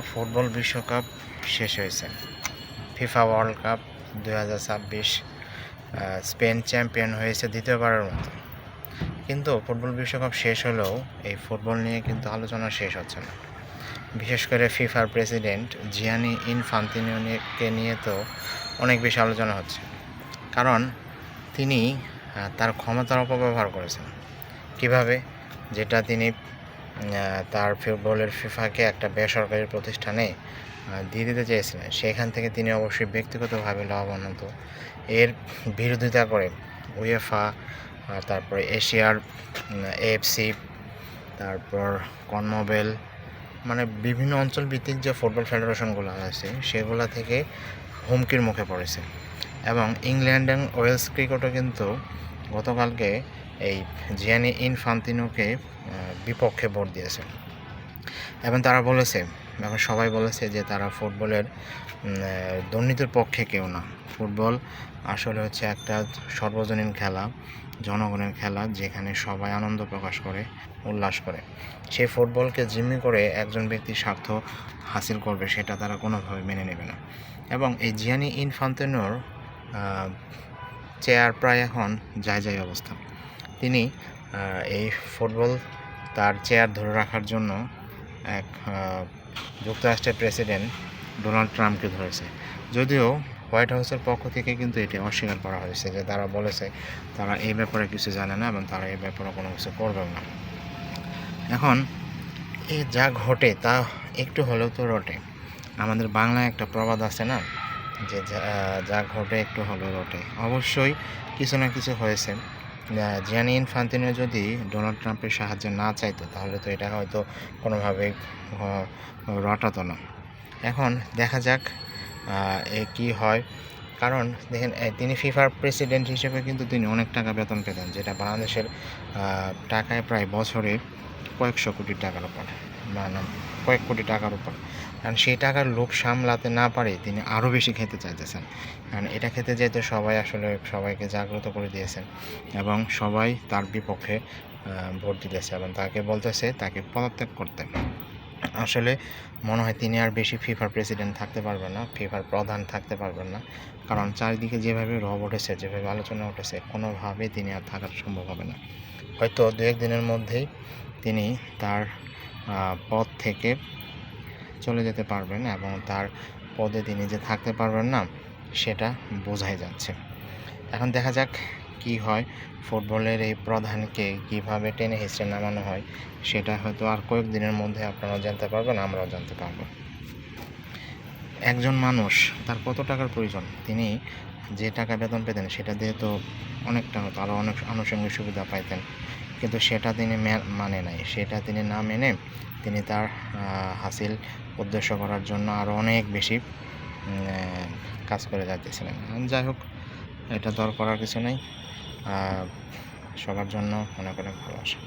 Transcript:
Football বিশ্বকাপ শেষ হয়েছে। FIFA world cup 2026 Spain champion হয়েছে দ্বিতীয়বারের মতো। কিন্তু ফুটবল বিশ্বকাপ শেষ হলেও এই ফুটবল নিয়ে কিন্তু আলোচনা শেষ হচ্ছে না। বিশেষ করে ফিফার প্রেসিডেন্ট জিয়ানি ইনফান্তিনোকে নিয়ে তো অনেক বেশি আলোচনা হচ্ছে, কারণ তিনি তার ক্ষমতার অপব্যবহার করেছেন। কিভাবে? যেটা তিনি তার ফুটবলের ফিফাকে একটা বেসরকারি প্রতিষ্ঠানে দিয়ে দিতে চেয়েছিলেন, সেখান থেকে তিনি অবশ্যই ব্যক্তিগতভাবে লাভবান হতো। এর বিরোধিতা করে উয়েফা, তারপরে এশিয়ার এএফসি, তারপর কনমেবল, মানে বিভিন্ন অঞ্চল ভিত্তিক যে ফুটবল ফেডারেশনগুলো আছে সেগুলো থেকে হুমকির মুখে পড়েছে। এবং ইংল্যান্ড এবং ওয়েলস ক্রিকেটও কিন্তু গতকালকে এই জিয়ানি ইনফান্তিনোকে বিপক্ষে ভোট দিয়েছে। এবং তারা বলেছে, এখন সবাই বলেছে যে তারা ফুটবলের দুর্নীতির পক্ষে কেউ না। ফুটবল আসলে হচ্ছে একটা সর্বজনীন খেলা, জনগণের খেলা, যেখানে সবাই আনন্দ প্রকাশ করে, উল্লাস করে। সেই ফুটবলকে জিম্মি করে একজন ব্যক্তির স্বার্থ হাসিল করবে, সেটা তারা কোনোভাবে মেনে নেবে না। এবং এই জিয়ানি ইনফান্তিনোর চেয়ার প্রায় এখন যায় অবস্থা। তিনি এই ফুটবল তার চেয়ার ধরে রাখার জন্য এক যুক্তরাষ্ট্রের প্রেসিডেন্ট ডোনাল্ড ট্রাম্পকে ধরেছে। যদিও হোয়াইট হাউসের পক্ষ থেকে কিন্তু এটি অস্বীকার করা হয়েছে, যে তারা বলেছে তারা এই ব্যাপারে কিছু জানে না এবং তারা এই ব্যাপারে কোনো কিছু করবেও না। এখন এ যা ঘটে তা একটু হলেও তো রটে। আমাদের বাংলায় একটা প্রবাদ আছে না, যে যা ঘটে একটু হলেও রটে। অবশ্যই কিছু না কিছু হয়েছে। জিয়ানি ইনফান্তিনো যদি ডোনাল্ড ট্রাম্পের সাহায্য না চাইতো, তাহলে তো এটা হয়তো কোনোভাবেই রটাতো না। এখন দেখা যাক কী হয়। কারণ দেখেন, তিনি ফিফার প্রেসিডেন্ট হিসেবে কিন্তু তিনি অনেক টাকা বেতন পেতেন, যেটা বাংলাদেশের টাকায় প্রায় বছরে কয়েকশো কোটি টাকার উপর, মানে কয়েক কোটি টাকার উপর। কারণ সেই টাকার লোভ সামলাতে না পারে তিনি আরও বেশি খেতে চাইতেছেন। কারণ এটা খেতে যেতে সবাই আসলে সবাইকে জাগ্রত করে দিয়েছেন এবং সবাই তার বিপক্ষে ভোট দিতেছে এবং তাকে বলতেছে তাকে পদত্যাগ করতে। আসলে মনে হয় তিনি আর বেশি ফিফার প্রেসিডেন্ট থাকতে পারবেন না, ফিফার প্রধান থাকতে পারবেন না। কারণ চারিদিকে যেভাবে রব উঠেছে, যেভাবে আলোচনা উঠেছে, কোনোভাবেই তিনি আর থাকার সম্ভব হবে না। হয়তো 2-1 দিনের মধ্যেই তিনি তার পদ থেকে চলে যেতে পারবেন এবং তার পদে তিনি যে থাকতে পারবেন না, সেটা বোঝাই যাচ্ছে। এখন দেখা যাক কি হয়, ফুটবলের এই প্রধানকে কিভাবে টেনে হিঁচড়ে নামানো হয়, সেটা হয়তো আর কয়েকদিনের মধ্যে আপনারাও জানতে পারবেন, আমরাও জানতে পারব। একজন মানুষ, তার কত টাকার প্রয়োজন? তিনি যে টাকা বেতন পেতেন সেটা দিয়ে তো অনেকটা হতো, আরও অনেক আনুষঙ্গিক সুবিধা পাইতেন, কিন্তু সেটা তিনি মানে নাই। সেটা তিনি না মেনে তিনি তার হাসিল উদ্দেশ্য করার জন্য আরও অনেক বেশি কাজ করে যাইতেছিলেন। যাই হোক, এটা দর করার কিছু নেই। সবার জন্য অনেক অনেক ভালোবাসা।